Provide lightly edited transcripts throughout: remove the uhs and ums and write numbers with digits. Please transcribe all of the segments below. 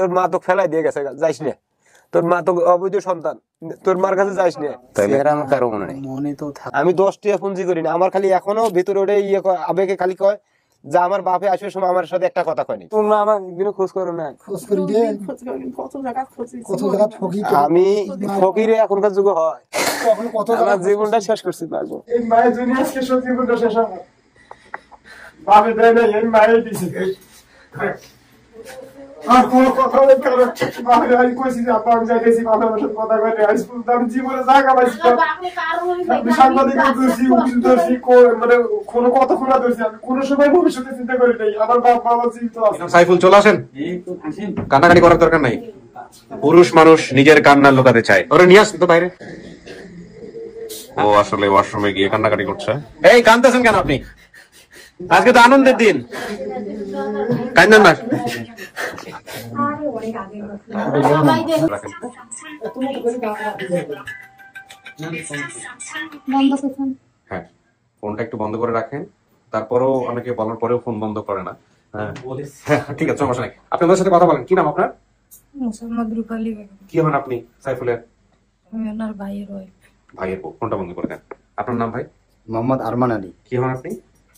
তোর মা তো ফেলাই দিয়ে গেছে, যাইস না, তোর মা তো অবৈধ সন্তান, তোর মার কাছে যাইস না। আমি 10 টাকা পুঁজি করি না, আমার খালি এখনো ভিতরে ওটা ইয়ে আবেগে খালি কয় যে আমার বাপে আসবে সময় আমার সাথে একটা কথা কয়নি। তোমরা আমার একদিনও খোঁজ করো না। আমি ফকিরে এখনকার যুগে হয়, আমার জীবনটা শেষ করছি পারবো। এই মায়ের জন্য আজকে সব জীবনটা শেষ হবে। বাপে দেয় না, এই মায়ের দিছে। আর কোন কথা বলে কারণ বাপে আমি কইছি যে আপা আমি যাইতেছি বাবার সাথে কথা কইতে আইস আমি জীবনে জায়গা পাইছি না। আমি সাংবাদিক দর্শি উকিল দর্শি মানে কোন কথা খোলা দর্শি আমি কোন সময় ভবিষ্যতে চিন্তা করি নাই। আমার বাপ মা জীবিত আছে। সাইফুল চলে আসেন, কান্নাকাটি করার দরকার নাই। পুরুষ মানুষ নিজের কান্না লুকাতে চায়। ওরে নিয়ে আসুন তো বাইরে। ও আসলে ওয়াশরুমে গিয়ে কান্নাকাটি করছে। এই কাঁদতেছেন কেন আপনি? আজকে তো আনন্দের দিন, কান্দেন না। হ্যাঁ, ফোনটা একটু বন্ধ করে রাখেন। তারপরও অনেকে বলার পরেও ফোন বন্ধ করে না। হ্যাঁ ঠিক আছে, সমস্যা নাই। আপনি ওদের সাথে কথা বলেন। কি নাম আপনার? কি হন আপনি সাইফুলের? ভাইয়ের বউ। ফোনটা বন্ধ করে দেন। আপনার নাম ভাই? মোহাম্মদ আরমান আলী। কি হন আপনি?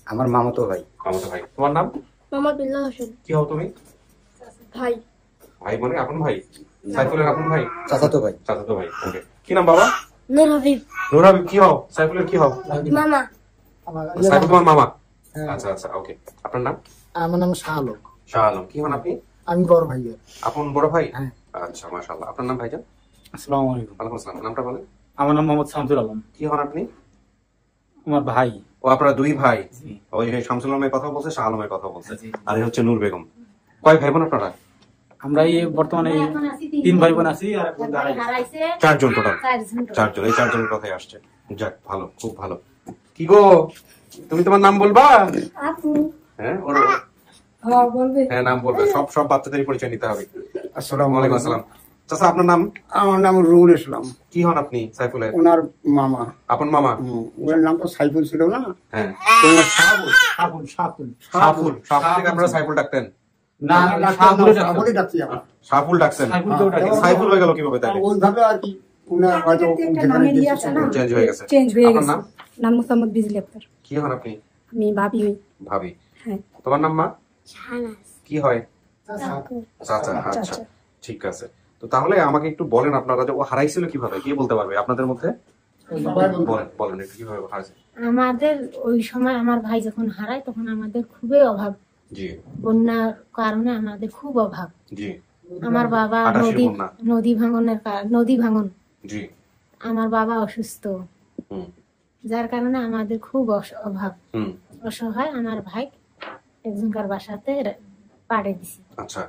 আমার মামাতো ভাই। মামাতো ভাই। তোমার নাম? মোহাম্মদ বিল্লাহ হোসেন। কি হও তুমি? ভাই। ভাই মানে আপন ভাই? সাইফুলের আপন ভাই? চাচাতো ভাই। চাচাতো ভাই। ওকে। কি নাম বাবা? নূর হাবিব। নূর হাবিব। কি হও? সাইফুলের কি হও? মামা। সাইফুল তোমার মামা? আচ্ছা আচ্ছা, ওকে। আপনার নাম? আমার নাম শাহ আলম। শাহ আলম। কি হন আপনি? আমি বড় ভাই। আপন বড় ভাই? আচ্ছা, মাশাআল্লাহ। আপনার নাম ভাইজান? আসসালামু আলাইকুম। ওয়ালাইকুম আসসালাম। নামটা বলেন। আমার নাম মোহাম্মদ শামসুল আলম। কি হন আপনি? আমার ভাই। ও আপনারা দুই ভাই? ওই শামসুল আলমের কথা বলছে, শাহ আলমের কথা বলছে, আর এই হচ্ছে নূর বেগম। কয় ভাই বোন আপনারা? আমরা এই বর্তমানে 3 ভাই বোন আছি আর চারজন টোটাল। চারজন। এই চারজনের কথাই আসছে। যাক, ভালো, খুব ভালো। কি গো, তুমি তোমার নাম বলবা? হ্যাঁ হ্যাঁ, নাম বলবে। সব সব বাচ্চাদেরই পরিচয় নিতে হবে। আসসালামু ওয়ালাইকুম আসসালাম। চাচা, আপনার নাম? আমার নাম রুহুল ইসলাম। কি হন আপনি সাইফুলের? ওনার মামা। আপন মামা? ওনার নাম তো সাইফুল ছিল না। হ্যাঁ, সাফুল। সাফুল। সাফুল থেকে আপনারা সাইফুল ডাকতেন? না, সাফুলই ডাকছি আমরা। সাফুল ডাকছেন? সাইফুল হয়ে গেল কিভাবে তাহলে? ওইভাবে আর কি ওনার হয়তো চেঞ্জ হয়ে গেছে। আপনার নাম? নাম মোহাম্মদ বিজলি আক্তার। কি হন আপনি? আমি ভাবি হই। ভাবি। হ্যাঁ। তোমার নাম মা? শাহনাজ। কি হয়? চাচা। আচ্ছা, ঠিক আছে। তো তাহলে আমাকে একটু বলেন, আপনারা যে ও হারাইছিল কিভাবে, কে বলতে পারবে আপনাদের মধ্যে? বলেন একটু কিভাবে হারাইছে। আমাদের ওই সময় আমার ভাই যখন হারায় তখন আমাদের খুবই অভাব। জি। বন্যার কারণে আমাদের খুব অভাব। জি। আমার বাবা নদী ভাঙন। জি। আমার বাবা অসুস্থ, যার কারণে আমাদের খুব অভাব, অসহায়। আমার ভাই একজনকার বাসাতে পাঠিয়ে দিছি। আচ্ছা।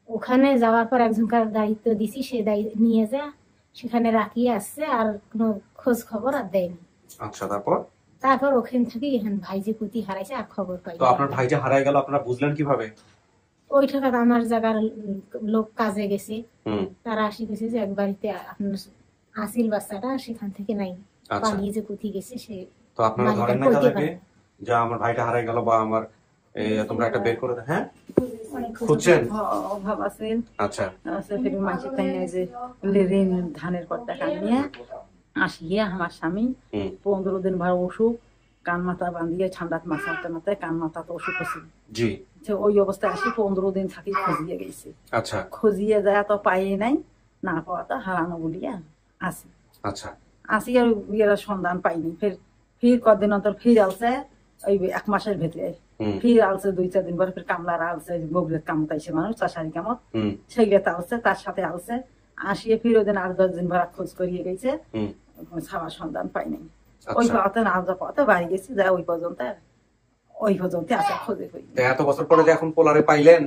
ওখানে যাওয়ার পর একজনকার দায়িত্ব দিছি, সে দায়িত্ব নিয়ে যা সেখানে রাখিয়ে আসছে, আর কোনো খোঁজ খবর আর দেয়নি। আচ্ছা, তারপর ওখান থেকে এখানে ভাই যে পুঁতি হারাইছে আর খবর পাই। তো আপনার ভাই যে হারাই গেল আপনারা বুঝলেন কিভাবে? ওই টাকা আমার জায়গার লোক কাজে গেছে, তারা আসি গেছে যে এক বাড়িতে আপনার আসিল বাচ্চাটা, সেখান থেকে নাই পালিয়ে যে পুঁতি গেছে সে। তো আপনারা ধরেন না তাদেরকে যে আমার ভাইটা হারাই গেল বা আমার তোমরা একটা বের করে দাও? হ্যাঁ, খুঁজছেন? অভাব আছে। আচ্ছা। মাঝে যে ধানের কর্তা কানিয়ে আসিয়ে আমার স্বামী 15 দিন ভর অসুখ, কান মাথা বাঁধিয়ে ঠান্ডাত মাথায় কান মাথা তো অসুখ আছে। জি। ওই অবস্থায় আসি 15 দিন থাকি খুঁজিয়ে গেছি। আচ্ছা। খুঁজিয়ে যায় তো পাই নাই, না পাওয়া তো হারানো বলিয়া আসি। আচ্ছা। আসি আর ইয়ের সন্ধান পাইনি। ফির কদিন অন্তর ফির আলছে, ওই 1 মাসের ভেতরে ফির আলছে, 2-4 দিন পরে ফির কামলার আলছে, বগলের কামত আইসে মানুষ চাষারি কামত, সেইগুলো আলছে, তার সাথে আলছে। আসিয়ে ফির ওই দিন 8-10 দিন ভরা খোঁজ করিয়ে গেছে, ছাওয়ার সন্ধান পাই নাই। ওই পাওয়াতে না পাওয়াতে বাড়ি গেছি, যা ওই পর্যন্ত আসা খোঁজে করি। এত বছর পরে যে এখন পোলারে পাইলেন,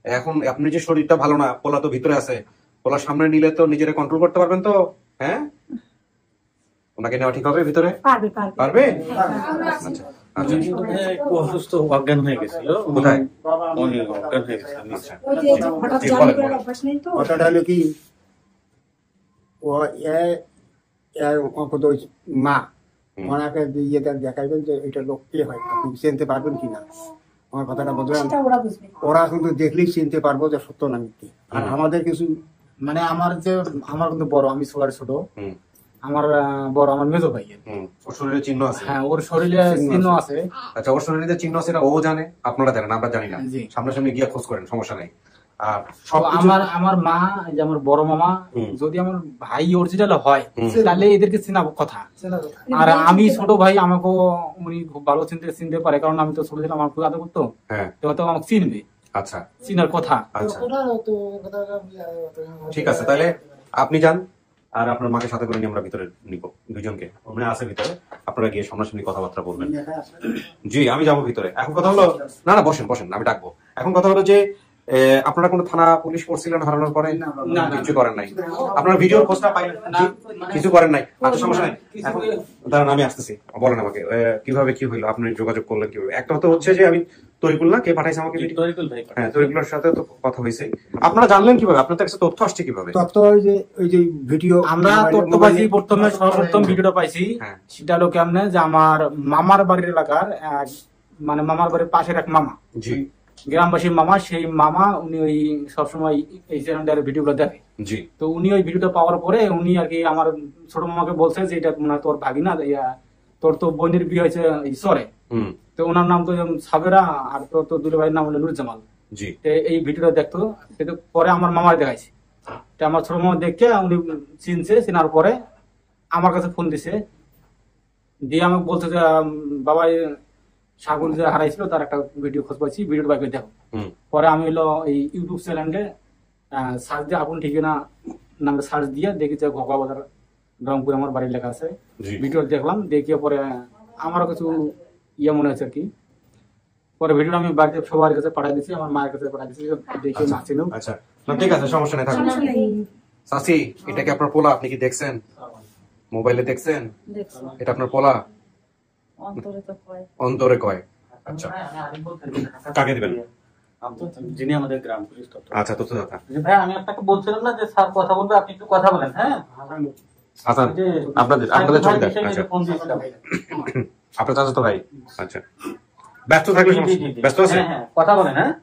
এখন আপনি যে শরীরটা ভালো না, পোলা তো ভিতরে আছে, পোলার সামনে নিলে তো নিজেরা কন্ট্রোল করতে পারবেন তো? হ্যাঁ, ওনাকে নেওয়া ঠিক হবে ভিতরে? পারবে। আচ্ছা, একটু অসুস্থ, অজ্ঞান হয়ে গেছিল। কোথায়? অজ্ঞান হয়ে গেছে। কথাটা হলো কি, ও মা ওনাকে দেখাইবেন যে এটা লোক কে হয়, আপনি চিনতে পারবেন কিনা। আমার কথাটা বুঝলেন? ওরা কিন্তু দেখলেই চিনতে পারবো যে সত্য না মিথ্যে। আর আমাদের কিছু মানে আমার কিন্তু বড়, আমি সবার ছোট, আমার বড় আমার মেজো ভাইয়ের। ওর শরীরে চিহ্ন আছে? হ্যাঁ, ওর শরীরে চিহ্ন আছে। আচ্ছা, ওর শরীরে যে চিহ্ন আছে এটা ও জানে, আপনারা জানেন, আমরা জানি না। জি। সামনাসামনি গিয়ে খোঁজ করেন, সমস্যা নেই। আর আমার মা, যে আমার বড় মামা, যদি আমার ভাই অরিজিনাল হয় তাহলে এদেরকে চেনাবো কথা। আর আমি ছোট ভাই, আমাকে উনি খুব ভালো চিনতে পারে, কারণ আমি তো ছোট ছিলাম, আমার খুব আদর করতো। হ্যাঁ, তো হয়তো আমাকে চিনবে। আচ্ছা, চিনার কথা। আচ্ছা, ঠিক আছে, তাহলে আপনি যান, আর আপনার মাকে সাথে করে নিয়ে আমরা ভিতরে নিব দুজনকে। ওখানে আছে ভিতরে, আপনারা গিয়ে সামনাসামনি কথাবার্তা বলবেন। জি, আমি যাবো ভিতরে। এখন কথা হলো, না বসেন বসেন, আমি ডাকবো। এখন কথা হলো যে আপনারা কোনো থানা পুলিশ করছিলেন হারানোর পরে? না, কিছু করেন নাই। আপনার ভিডিওর খোঁজটা পাইলেন? কিছু করেন নাই। আচ্ছা, সমস্যা নাই, এখন দাঁড়ান, আমি আসতেছি। বলেন আমাকে কিভাবে কি হইলো, আপনি যোগাযোগ করলেন কিভাবে? একটা তো হচ্ছে যে আমি তরিকুল, না কে পাঠাইছে আমাকে? তরিকুল ভাই। হ্যাঁ, তরিকুলের সাথে তো কথা হয়েছে। আপনারা জানলেন কিভাবে? আপনার কাছে তথ্য আসছে কিভাবে? তথ্য ওই যে ভিডিও আমরা তথ্য পাইছি, প্রথমে সর্বপ্রথম ভিডিওটা পাইছি। সেটা হলো কেমনে, যে আমার মামার বাড়ির এলাকার মানে মামার বাড়ির পাশের এক মামা, জি, গ্রামবাসীর মামা, সেই মামা উনি ওই সবসময় এই চ্যানেলের ভিডিওগুলো দেখে। জি, তো উনি ওই ভিডিওটা পাওয়ার পরে উনি আর কি আমার ছোট মামাকে বলছে যে এটা মনে হয় তোর ভাগিনা, তোর তো বোনের বিয়ে হয়েছে ঈশ্বরে, তো ওনার নাম তো সাবেরা, আর তোর তো দুটো ভাইয়ের নাম হলো নুরজামাল। জি, এই ভিডিওটা দেখতো, কিন্তু পরে আমার মামার দেখাইছে। আমার ছোট মামা দেখে উনি চিনছে, চেনার পরে আমার কাছে ফোন দিছে, দিয়ে আমাকে বলছে যে বাবা সাগর যে হারাইছিল তার একটা ভিডিও খোঁজ পাইছি, ভিডিওটা বাইকে দেখো। পরে আমি হলো এই ইউটিউব চ্যানেলে সার্চ দিয়ে আপন ঠিকানা নামে সার্চ দিয়ে দেখি যে ঘোকা বাজার রংপুর আমার বাড়ির লেখা আছে। ভিডিও দেখলাম, দেখিয়ে পরে আমারও কিছু মনে হয়েছে আর কি। পরে ভিডিওটা আমি বাড়িতে সবার কাছে পাঠাই দিচ্ছি, আমার মায়ের কাছে পাঠাই দিচ্ছি, দেখে নাচছিল। আচ্ছা, ঠিক আছে, সমস্যা নেই, থাকুন। চাচি, এটা কি আপনার পোলা? আপনি কি দেখছেন, মোবাইলে দেখছেন? এটা আপনার পোলা? অন্তরে কয়। আচ্ছা, কাকে দিবেন? যিনি আমাদের গ্রাম পুলিশ তথ্য। আচ্ছা, তথ্যদাতা। ভাই, আমি আপনাকে বলছিলাম না যে স্যার কথা বলবে, আপনি একটু কথা বলেন। হ্যাঁ, হাসান, আপনাদের ছবি দেখ। আচ্ছা, আপনার চাচা তো ভাই। আচ্ছা, ব্যস্ত থাকলে ব্যস্ত আছে, কথা বলেন। হ্যাঁ,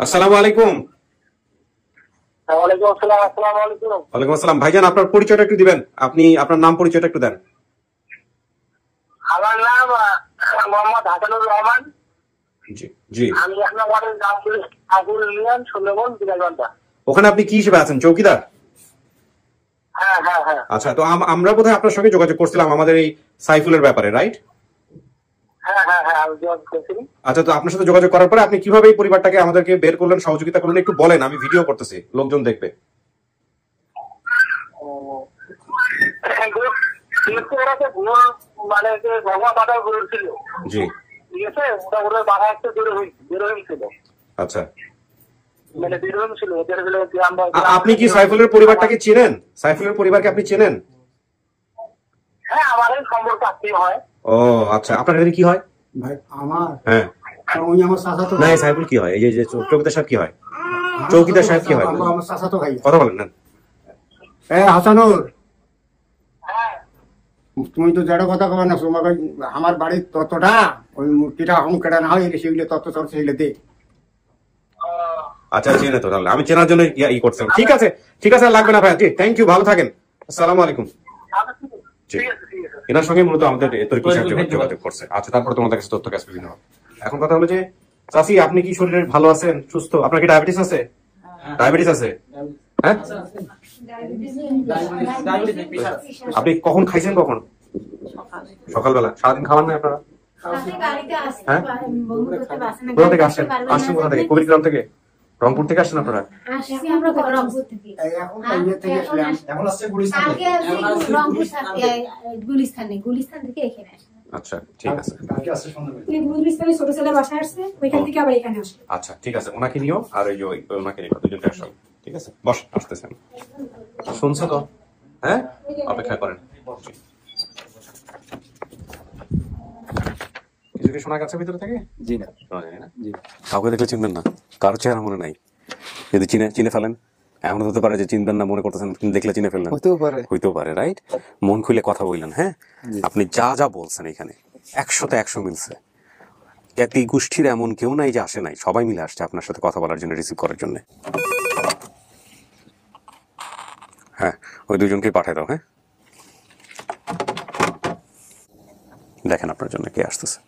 আসসালামু আলাইকুম। ওয়ালাইকুম আসসালাম। ভাইজান, আপনার পরিচয়টা একটু দিবেন? আপনি আপনার নাম পরিচয়টা একটু দেন। আমার নাম মোহাম্মদ হাসানুর রহমান। জি, জি। আমি আপনার ওয়ার্ডের নাম আগুল ইউনিয়ন, সুন্দরবন, দিনাজপুর। ওখানে আপনি কি হিসেবে আছেন? চৌকিদার? হ্যাঁ, হ্যাঁ, হ্যাঁ। আচ্ছা, তো আমরা বোধহয় আপনার সঙ্গে যোগাযোগ করছিলাম আমাদের এই সাইফুলের ব্যাপারে, রাইট? হ্যাঁ, হ্যাঁ, হ্যাঁ, আমি যোগাযোগ করেছি। আচ্ছা, তো আপনার সাথে যোগাযোগ করার পরে আপনি কিভাবে এই পরিবারটাকে আমাদেরকে বের করলেন, সহযোগিতা করলেন, একটু বলেন। আমি ভিডিও করতেছি, লোকজন দেখবে। মানে যে ভগবান বাধা ছিল, জি, ঠিক আছে, ওটা ওদের বাধা একটু বেরোহিম ছিল। আচ্ছা, মানে বেরোহিম ছিল। আপনি কি সাইফুলের পরিবারটাকে চেনেন? সাইফুলের পরিবারকে আপনি চেনেন? হ্যাঁ, আমার এই সম্পর্ক আত্মীয় হয়। ও আচ্ছা, আপনার এখানে কি হয়? ভাই আমার, হ্যাঁ, ওই আমার চাচাতো না, সাইফুল কি হয়? এই যে চৌকিদার সাহেব কি হয়? চৌকিদার সাহেব কি হয়? আমার চাচাতো ভাই। কথা বলেন না। হাসানুর, তুমি তো যেটা কথা কবে না, তোমাকে আমার বাড়ির তত্ত্বটা, ওই মূর্তিটা এখন কেটে না হয়, সেগুলো তত্ত্ব সব সেগুলো দে। আচ্ছা, চেনে তো, তাহলে আমি চেনার জন্য ই করছিলাম। ঠিক আছে, ঠিক আছে, লাগবে না ভাই। জি, থ্যাংক ইউ, ভালো থাকেন। আসসালামু আলাইকুম। এনার সঙ্গে মূলত আমাদের যোগাযোগ করছে। আচ্ছা, তারপর তোমাদের কাছে তথ্য কাছে বিভিন্ন। এখন কথা হলো যে চাচি, আপনি কি শরীরে ভালো আছেন, সুস্থ? আপনার কি ডায়াবেটিস আছে? ডায়াবেটিস আছে? হ্যাঁ, আপনি কখন খাইছেন? কখন? সকালবেলা। সারাদিন খাওয়ান না আপনারা? হ্যাঁ, কোথা থেকে আসছেন? আসছেন কোথা থেকে? কবিরগ্রাম থেকে, রংপুর থেকে আসছেন আপনারা? আচ্ছা, ঠিক আছে। আচ্ছা, ঠিক আছে, ওনাকে নিও, আর ওই যে ওনাকে নিও, দুজনকে আসো। ঠিক আছে, বস, আসতেছেন। শুনছো তো? হ্যাঁ, অপেক্ষা করেন। কিছু কি শোনা গেছে ভিতরে থেকে? জি না, কাউকে দেখলে চিনবেন না, কারো চেহারা মনে নাই। যদি চিনে ফেলেন, এমন হতে পারে যে চিনবেন না, মনে করতেছেন, কিন্তু দেখলে চিনে ফেললেন। হইতেও পারে, রাইট? মন খুলে কথা বললেন। হ্যাঁ, আপনি যা যা বলছেন এখানে 100তে 100 মিলছে। জ্ঞাতি গোষ্ঠীর এমন কেউ নাই যে আসে নাই, সবাই মিলে আসছে আপনার সাথে কথা বলার জন্য, রিসিভ করার জন্য। হ্যাঁ, ওই দুজনকে পাঠিয়ে দাও। হ্যাঁ, দেখেন আপনার জন্য কে আসতেছে।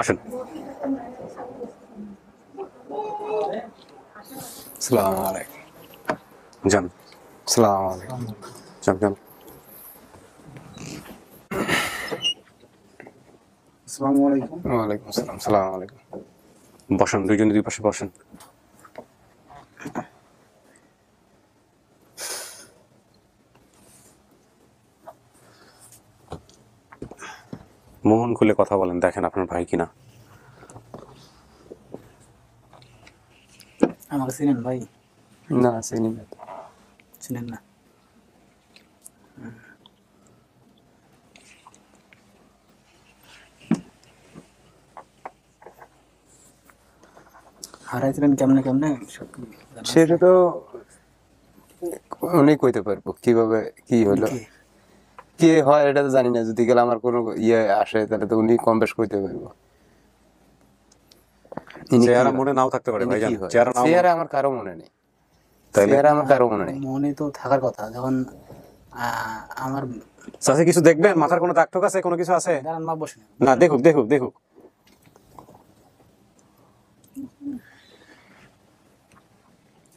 আসেন। আসসালামু আলাইকুম। যান। আসসালামু আলাইকুম। যান যান। আসসালামু আলাইকুম। ওয়ালাইকুম আসসালাম। আসসালামু আলাইকুম। বসেন, দুইজনে দুই পাশে বসেন। মন খুলে কথা বলেন, দেখেন আপনার ভাই কিনা। আমাকে চিনেন ভাই? না, চিনি না। চিনেন না? হারাইছিলেন কেমনে কেমনে? সেটা তো উনি কইতে পারবো কিভাবে কি হলো, কি হয় এটা তো জানি না। যদি গেলে আমার কোনো ইয়ে আসে তাহলে তো উনি কম বেশ কইতে পারবো। চেহারা মনে নাও থাকতে পারে ভাই, চেহারা আমার কারো মনে নেই। চেহারা আমার কারো মনে নেই। মনে তো থাকার কথা। যখন আমার চাচা কিছু দেখবেন, মাথার কোনো দাগ টোক আছে, কোনো কিছু আছে? দাঁড়ান, মা বসে না, দেখুক দেখুক দেখুক।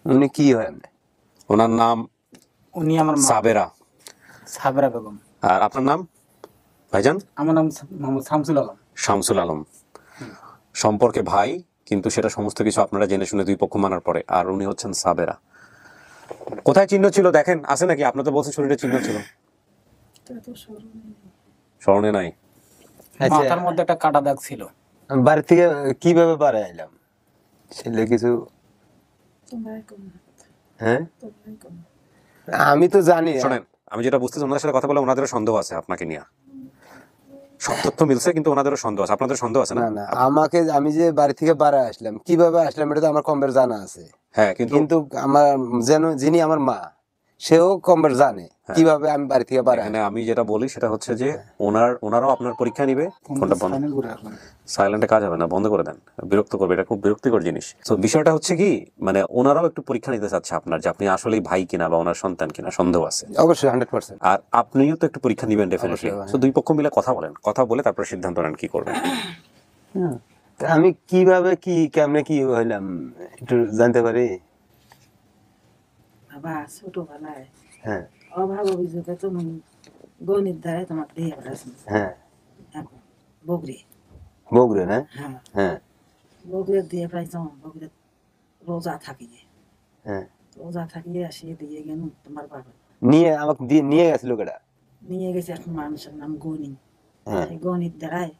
উনি কি হয়? ওনার নাম? উনি আমার সাবেরা। সাবেরা বেগম। আর আপনার নাম ভাইজান? আমার নাম মোহাম্মদ শামসুল আলম। শামসুল আলম। সম্পর্কে ভাই, কিন্তু সেটা সমস্ত কিছু আপনারা জেনে শুনে দুই পক্ষ মানার পরে। আর উনি হচ্ছেন সাবেরা। কোথায় চিহ্ন ছিল দেখেন, আছে নাকি? আপনার তো বলছেন শরীরে চিহ্ন ছিল, স্মরণে নাই। মাথার মধ্যে একটা কাটা দাগ ছিল। বাড়ি থেকে কিভাবে বাড়ি আইলাম সেটা কিছু? হ্যাঁ, আমি তো জানি। শোনেন, আমি যেটা বুঝতেছি, ওনাদের সাথে কথা বলে ওনাদেরও সন্দেহ আছে আপনাকে নিয়ে। সব তথ্য মিলছে, কিন্তু ওনাদেরও সন্দেহ আছে। আপনাদের সন্দেহ আছে না? না, আমাকে, আমি যে বাড়ি থেকে বাড়ি আসলাম, কিভাবে আসলাম এটা তো আমার কম বেশ জানা আছে। হ্যাঁ, কিন্তু আমার যিনি আমার মা, সেও কম বেশ জানে কিভাবে আমি বাড়ি থেকে বাড়ি। আমি যেটা বলি সেটা হচ্ছে যে ওনারাও আপনার পরীক্ষা নিবে। ফোনটা বন্ধ, সাইলেন্টে কাজ হবে না, বন্ধ করে দেন, বিরক্ত করবে, এটা খুব বিরক্তিকর জিনিস। তো বিষয়টা হচ্ছে কি, মানে ওনারাও একটু পরীক্ষা নিতে চাচ্ছে আপনার, যে আপনি আসলেই ভাই কিনা বা ওনার সন্তান কিনা, সন্দেহ আছে অবশ্যই 100%। আর আপনিও তো একটু পরীক্ষা নিবেন ডেফিনেটলি। তো দুই পক্ষ মিলে কথা বলেন, কথা বলে তারপরে সিদ্ধান্ত নেন কি করবেন। আমি কিভাবে কি কেমনে কি হইলাম একটু জানতে পারি? বাবা ছোটবেলায় হ্যাঁ, অভাব অভিযোগে তুমি গণিত দ্বারাই তোমার দিয়ে বেড়াচ্ছি। হ্যাঁ, বগরে না? হ্যাঁ, হ্যাঁ, বগরে দিয়ে প্রাইছ। বগরে রোজা থাকিয়ে, হ্যাঁ, রোজা থাকিয়ে আসিয়ে দিয়ে গেল তোমার বাবা। নিয়ে আমাকে নিয়ে গেছিল কেডা? নিয়ে গেছে এখন মানুষের নাম গণি। সেই গণিত দ্বারাই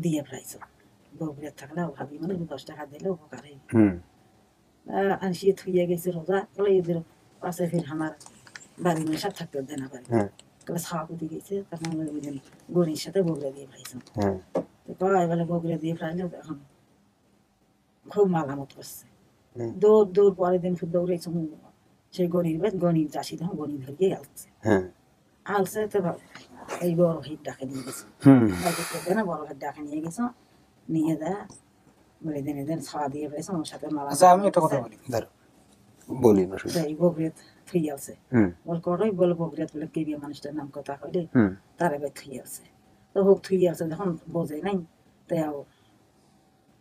দিয়ে প্রাইছ। বগরে থাকলে ভাবি মানে 10 টাকা দিলে উপকার হয়। আনসিয়ে থুইয়ে গেছে রোজা। এদের পাশে ফির আমার বাড়ি মেশা থাকতে দেয় না বাড়ি। ছাওয়াপুতি গেছে, তখন গণির সাথে বগরে দিয়ে ফেলাইছে। এবারে বগরে দিয়ে ফেলাইলে এখন খুব মালামত করছে। দৌড় পরের দিন ফির দৌড়েছে সেই গণির চাষি, তখন গণি ধরিয়ে আলছে। তো এই বড় ভাই ডাকে নিয়ে গেছে, বড় ভাই ডাকে নিয়ে গেছে, নিয়ে দেয় বলে দেন ছাওয়া দিয়ে ফেলেছে ওর সাথে মালা। আমি একটা কথা বলি, বগরে থুই আছে বল করই বলে বগরে বলে কে বিয়ে মানুষটার নাম কথা কইলে তারে বে থুই আছে। তো হোক থুই আছে যখন বোঝে নাই, তাই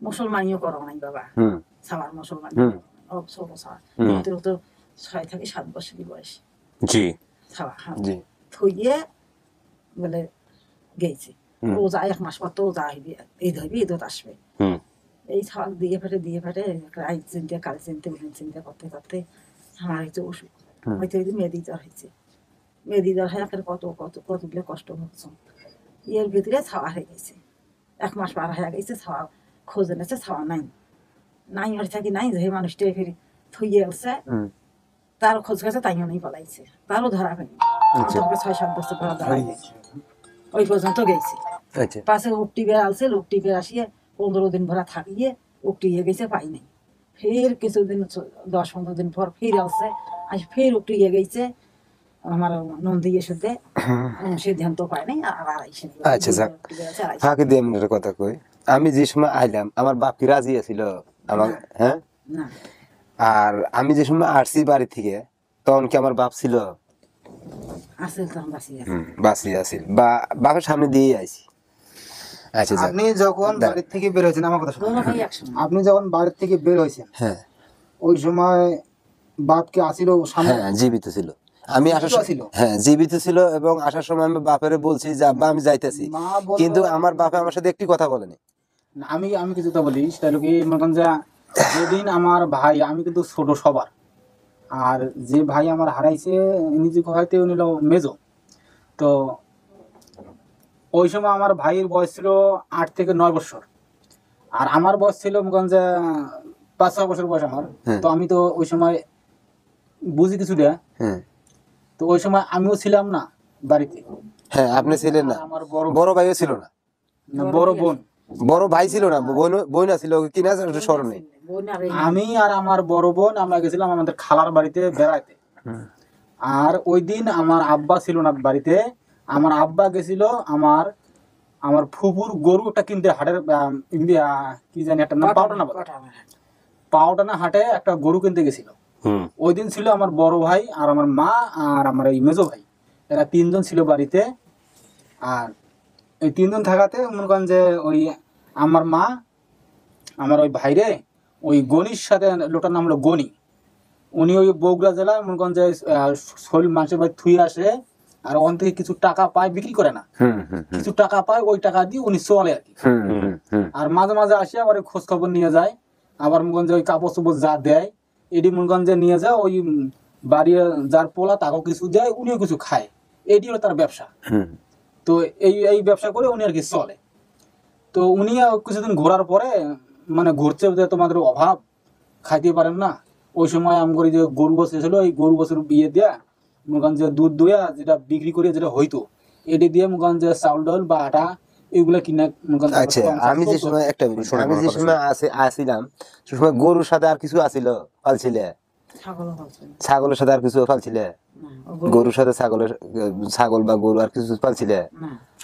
মুসলমানিও করো নাই বাবা। ছাওয়ার মুসলমান ছোট ছাওয়া, তো 6 থেকে 7 বছরের বয়স। জি, ছাওয়া থুইয়ে বলে গেছে। রোজা 1 মাস পর তো রোজা হইবে, ঈদ হইবে, ঈদত আসবে। এই ছাওয়া দিয়ে ফেটে রাত চিনতে, কাল চিনতে, উঠে চিনতে করতে করতে আমার হয়েছে অসুখ। হয়তো মেয়েদি জ্বর হয়েছে। মেয়েদি জ্বর হয়ে কতগুলো কষ্ট হচ্ছে। এর ভিতরে ছাওয়া হয়ে গেছে। 1 মাস পার হয়ে গেছে, ছাওয়া খোঁজ এনেছে, ছাওয়া নাই হয়ে থাকি নাই। যে মানুষটা ফির থইয়ে আসছে, তার খোঁজ গেছে, তাইও নেই পালাইছে, তারও ধরা হয়নি। 6-7 বছর ধরা ধরা গেছে, ওই পর্যন্ত গেছে। পাশে লোক টিপে আসছে, লোক টিপে আসিয়ে 15 দিন ভরা থাকিয়ে উঠিয়ে গেছে পাই নাই। ফের কিছুদিন 10-15 দিন পর ফির আসছে, আজ ফের উঠিয়ে গেছে আমার নন্দী এসে সিদ্ধান্ত পায় নাই আর আইসে। আচ্ছা যাক, ফাঁকি দিয়ে এমনি একটা কথা কই, আমি যে সময় আইলাম আমার বাপ কি রাজি আছিল আমার? হ্যাঁ, না আর আমি যে সময় আসছি বাড়ি থেকে তখন কি আমার বাপ ছিল? আসল তখন বাঁচিয়ে আছে। বাঁচি আছিল বা বাপের সামনে দিয়ে আইছি। আচ্ছা যাক, আপনি যখন বাড়ি থেকে বের হয়েছেন, আমার কথা শুনুন, দুলা ভাই একসঙ্গে। আপনি যখন বাড়ি থেকে বের হয়েছেন হ্যাঁ ওই সময় বাপকে আসিল সামনে? হ্যাঁ জীবিত ছিল। আমি আসার জীবিত ছিল? হ্যাঁ জীবিত ছিল, এবং আসার সময় আমি বাপেরে বলছি যে আব্বা আমি যাইতেছি, মা বলল- কিন্তু আমার বাপে আমার সাথে একটি কথা বলেনি। না, আমি কিছু তো বলি, সেটা হলো কি মনে করেন যে যেদিন আমার ভাই, আমি কিন্তু ছোট সবার, আর যে ভাই আমার হারাইছে নিজেকে হয়তো উনি হলো মেজো, তো ওই সময় আমার ভাইয়ের বয়স ছিল 8 থেকে 9 বছর, আর আমার বয়স ছিল মনে করেন যে 5-6 বছর বয়স আমার। তো আমি তো ওই সময় বুঝি কিছুটা, হ্যাঁ তো ওই সময় আমিও ছিলাম না বাড়িতে। হ্যাঁ আপনি ছিলেন না, আমার বড় বড় ভাইও ছিল না, বড় বোন, বড় ভাই ছিল না, বোন ছিল কিনা স্মরণ নেই। বোন আর এই আমি আর আমার বড় বোন আমরা গেছিলাম আমাদের খালার বাড়িতে বেড়াইতে। আর ওই দিন আমার আব্বা ছিল না বাড়িতে, আমার আব্বা গেছিল আমার ফুপুর গরু একটা কিনতে হাটের কি জানি একটা নাম, পাওটানা হাটে একটা গরু কিনতে গেছিল। ওই দিন ছিল আমার বড় ভাই আর আমার মা আর আমার এই মেজো ভাই, এরা 3 জন ছিল বাড়িতে। আর এই 3 জন থাকাতে মনে করেন যে ওই আমার মা আমার ওই ভাইরে ওই গনির সাথে, লোকটার নাম হলো গনি, উনি ওই বগুড়া জেলার মনে করেন যে শৈল মানুষের বাড়ি থুই আসে, আর ওখান থেকে কিছু টাকা পায়, বিক্রি করে না, কিছু টাকা পায়, ওই টাকা দিয়ে উনি চলে আর কি। আর মাঝে মাঝে আসে আবার খোঁজ খবর নিয়ে যায়, আবার মনে করেন যে ওই কাপড় চোপড় যা দেয় এটি মনে করেন যে নিয়ে যায়, ওই বাড়ি যার পোলা তাকেও কিছু দেয়, উনিও কিছু খায়, এটি হলো তার ব্যবসা। তো এই ব্যবসা করে উনি আর কি চলে। তো উনি কিছুদিন ঘোরার পরে মানে ঘুরছে, তোমাদের অভাব, খাইতে পারেন না, ওই সময় আমি করি যে গরু বছর ছিল, এই গরু বছর বিয়ে দেয়া মনে করেন যে দুধ দুয়া যেটা বিক্রি করে যেটা হইতো এটি দিয়ে মনে করেন যে চাউল ডাউল বা আটা এগুলা কিনা মনে করেন। আচ্ছা আমি যে সময় একটা মিনিট, আমি যে সময় আসিলাম সে সময় গরুর সাথে আর কিছু আছিল পালছিলে? ছাগলের সাথে আর কিছু পালছিলে? গরুর সাথে ছাগল বা গরু আর কিছু পালছিলে?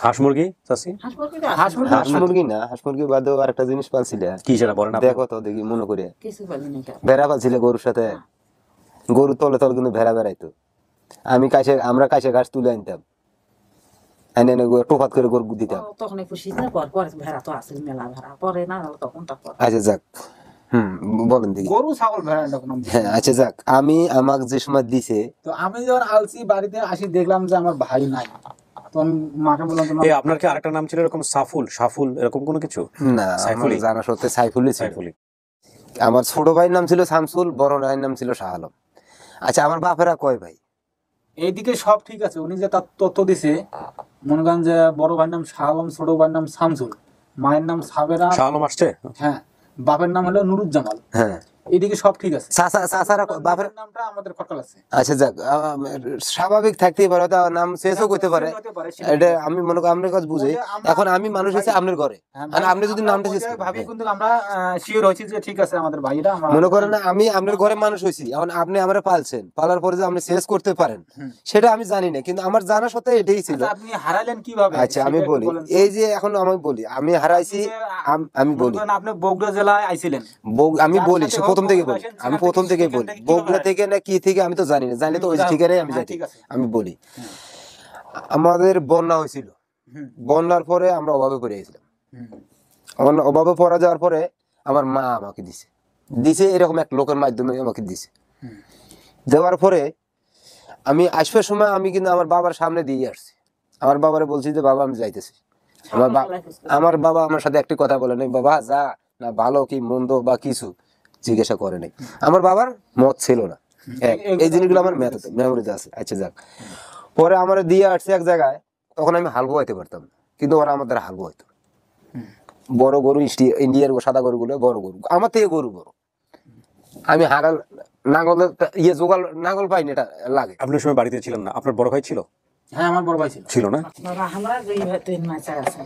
হাঁস মুরগি চাচি? হাঁস মুরগি না, হাঁস মুরগি বাদেও আর একটা জিনিস পালছিলে? কি সেটা বলেন? দেখো তো দেখি মনে করে। কিছু পাইনি। ভেড়া পালছিলে গরুর সাথে? গরু তলে তলে কিন্তু ভেড়া বেড়াইতো, আমরা কাছে ঘাস তুলে আনতাম, এনে এনে টোপাত করে গরু দিতাম। তখন একটু শীত না, পরে ভেড়া তো আসে, মেলা ভেড়া পরে না তখন তারপর। আচ্ছা যাক, বলেন দেখি। গরু ছাগল ভেড়া এরকম। হ্যাঁ আচ্ছা যাক, আমি আমাকে যে সময় দিছে, তো আমি যখন আলসি বাড়িতে আসি দেখলাম যে আমার ভাই নাই, তখন মাকে বললাম আপনার কি আরেকটা নাম ছিল এরকম, সাফুল এরকম কোনো কিছু? না আমার জানা সত্ত্বে সাইফুলি। আমার ছোট ভাইয়ের নাম ছিল শামসুল, বড় ভাইয়ের নাম ছিল শাহ আলম। আচ্ছা আমার বাপেরা কয় ভাই? এইদিকে সব ঠিক আছে, উনি যে তার তথ্য দিছে মনে করেন যে বড় ভাইয়ের নাম শাহ আলম, ছোট ভাইয়ের নাম শামসুল, মায়ের নাম সাবেরা। শাহ আলম আসছে? হ্যাঁ, বাপের নাম হলো নুরুজ্জামাল। হ্যাঁ এদিকে সব ঠিক আছে, চাচারা বাপের নামটা আমাদের খটকাল আছে। আচ্ছা যাক, স্বাভাবিক থাকতেই পারে, নাম শেষও করতে পারে, এটা আমি মনে করি আপনার কাছে বুঝি। এখন আমি মানুষ হচ্ছে আপনার ঘরে, আপনি যদি নামটা শেষ ভাবি কিন্তু আমরা শিওর হয়েছি যে ঠিক আছে আমাদের ভাইরা, মনে করেন না আমি আপনার ঘরে মানুষ হয়েছি, এখন আপনি আমরা পালছেন, পালার পরে যে আপনি শেষ করতে পারেন সেটা আমি জানি না, কিন্তু আমার জানা সত্ত্বেও এটাই ছিল। আপনি হারালেন কিভাবে? আচ্ছা আমি বলি, এই যে এখন আমি বলি আমি হারাইছি, আমি বলি আপনি বগুড়া জেলায় আইছিলেন, আমি বলি প্রথম থেকে বলি, আমি প্রথম থেকে বলি, বগুড়া থেকে না কি থেকে আমি তো জানি না, জানলে তো ওই ঠিকানায় আমি যাই। আমি বলি আমাদের বন্যা হয়েছিল, বন্যার পরে আমরা অভাবে পড়ে গেছিলাম, অভাবে পড়া যাওয়ার পরে আমার মা আমাকে দিছে এরকম এক লোকের মাধ্যমে আমাকে দিছে। দেওয়ার পরে আমি আসবার সময় আমি কিন্তু আমার বাবার সামনে দিয়ে আসছি, আমার বাবারে বলছি যে বাবা আমি যাইতেছি। আমার বাবা আমার সাথে একটি কথা বলে নাই, বাবা যা না, ভালো কি মন্দ বা কিছু জিজ্ঞাসা করে নাই। আমার বাবার মত ছিল না, এই জিনিসগুলো আমার মেমোরিতে আছে। আচ্ছা যাক, পরে আমার দিয়ে আসছে এক জায়গায়, তখন আমি হাল বোয়াইতে পারতাম না, কিন্তু ওরা আমার দ্বারা হাল বোয়াইতো। বড় গরু, ইন্ডিয়ার সাদা গরুগুলো বড় গরু, আমার থেকে গরু বড়, আমি হাগাল নাঙ্গল পাইনি, এটা লাগে। আপনার সময় বাড়িতে ছিলেন না, আপনার বড় ভাই ছিল? হ্যাঁ আমার বড় ভাই ছিল না? আমরা দুই ভাই 3 মাস আছে।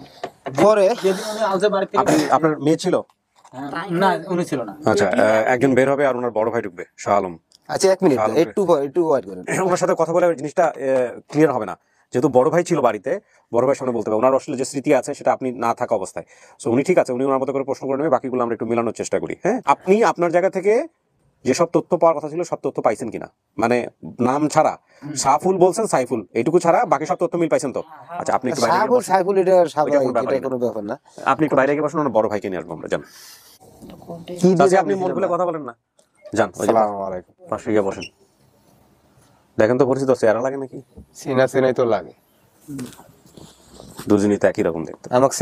পরে আপনার মেয়ে ছিল? না উনি ছিল না। আচ্ছা, একজন বের হবে আর ওনার বড় ভাই ঢুকবে, শাহ আলম। আচ্ছা, এক মিনিট, একটু ওয়েট করেন। ওনার সাথে কথা বলে জিনিসটা ক্লিয়ার হবে না, যেহেতু বড় ভাই ছিল বাড়িতে, বড় ভাই সামনে বলতে হবে। ওনার আসলে যে স্মৃতি আছে সেটা আপনি না থাকা অবস্থায়। সো উনি ঠিক আছে, উনি ওনার মতো করে প্রশ্ন করে নেবে, বাকিগুলো আমরা একটু মেলানোর চেষ্টা করি। হ্যাঁ, আপনি আপনার জায়গা থেকে যেসব তথ্য পাওয়ার কথা ছিল সব তথ্য পাইছেন কিনা, মানে নাম ছাড়া সাফুল বলছেন, সাইফুল এইটুকু ছাড়া বাকি সব তথ্য মিল পাইছেন তো? আচ্ছা, আপনি একটু বাইরে গিয়ে সাইফুল এটা স্বাভাবিক, এটা কোনো ব্যাপার না। আপনি একটু বাইরে গিয়ে বসুন, ওনার বড় ভাইকে নিয়ে আসবো আমরা। যান, কি দিয়ে আপনি মন খুলে কথা বলেন না, যান। আসসালামু আলাইকুম। পাশে গিয়ে বসেন, দেখেন তো পরিচিত চেহারা লাগে নাকি? চেনাই তো লাগে, দুজনই তো একই রকম দেখতে। আমাকে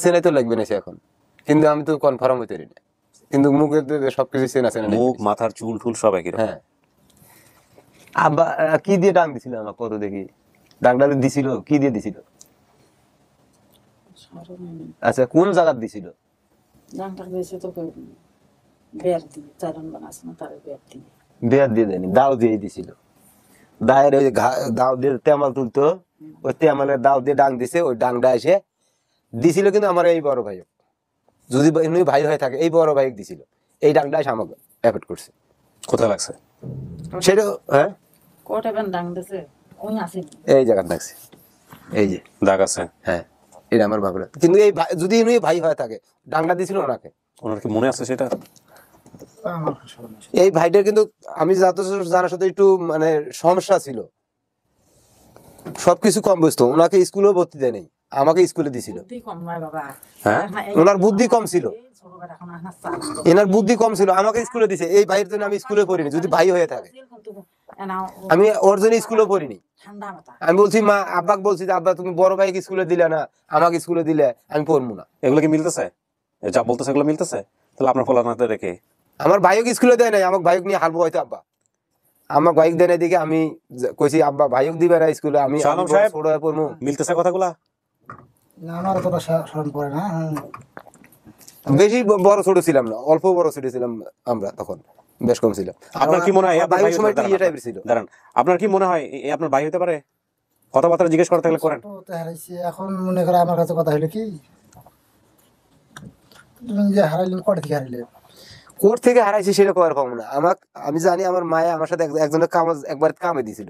চেনাই তো লাগবে না এখন, কিন্তু আমি তো কনফার্ম হইতে পারি না, কিন্তু মুখের সবকিছু চেনা মুখ, মাথার চুল টুল সব একই রকম। হ্যাঁ, আব্বা কি দিয়ে ডাং দিছিল আমাকে, কত দেখি ডাংটা দিছিল, কি দিয়ে দিছিল? আচ্ছা, কোন জায়গা দিছিল? বেয়ার দিয়ে দেয়নি, দাও দিয়ে দিছিল। দায়ের ওই দাও দিয়ে তেমাল তুলতো, ওই তেমালের দাও দিয়ে ডাং দিছে, ওই ডাংটা এসে দিছিল। কিন্তু আমার এই বড় ভাই, যদি ভাই হয়ে থাকে, এই বড় ভাই দিছিল, এই ডাংটা এসে আমাকে এফেক্ট করছে। কোথায় লাগছে সেটা? হ্যাঁ, এই জায়গা লাগছে, এই যে দাগ আছে। হ্যাঁ, এটা আমার বাবুরা। কিন্তু এই যদি ভাই হয়ে থাকে, ডাংটা দিছিল ওনাকে। ওনার কি মনে আছে সেটা? এই ভাইটার কিন্তু আমি জানার সাথে একটু মানে সমস্যা ছিল, সবকিছু কম বুঝতো। ওনাকে স্কুলেও ভর্তি দেয় নাই, আমাকে স্কুলে দিছিল। হ্যাঁ, ওনার বুদ্ধি কম ছিল, এনার বুদ্ধি কম ছিল, আমাকে স্কুলে দিছে। এই ভাইয়ের জন্য আমি স্কুলে পড়িনি, যদি ভাই হয়ে থাকে। আমি ওর জন্য স্কুলে পড়িনি। আমি বলছি মা, আব্বাকে বলছি যে আব্বা তুমি বড় ভাইকে স্কুলে দিলে না, আমাকে স্কুলে দিলে আমি পড়বো না। এগুলো কি মিলতেছে? যা বলতেছে এগুলো মিলতেছে? তাহলে আপনার ফলানাতে রেখে আমার ভাইক স্কুলে দেয় নাই, আমাকে ভাইক নিয়ে হারবো হয়তো আব্বা। আমার বাইক দেয় নাই দিকে আমি কইছি আব্বা ভাইক দিবে না স্কুলে, আমি ছোট হয়ে পড়বো। মিলতেছে কথাগুলা? আমার তো স্মরণ পড়ে না। বেশি বড় ছোট ছিলাম না, অল্প বড় ছোট ছিলাম আমরা, তখন বেশ কম ছিলাম। আপনার কি মনে হয় ভাইয়ের সময় তো ইয়ে টাইপের ছিল? দাঁড়ান, আপনার কি মনে হয় আপনার ভাই হতে পারে? কথাবার্তা জিজ্ঞেস করা থাকলে করেন। এখন মনে করে আমার কাছে কথা হলো কি, তুমি যে হারাইলেন কোথা থেকে হারাইলে? কোর্ট থেকে হারাইছি সেটা করার পাবো না। আমি জানি আমার মায়ে আমার সাথে একজনের একবার কামে দিছিল,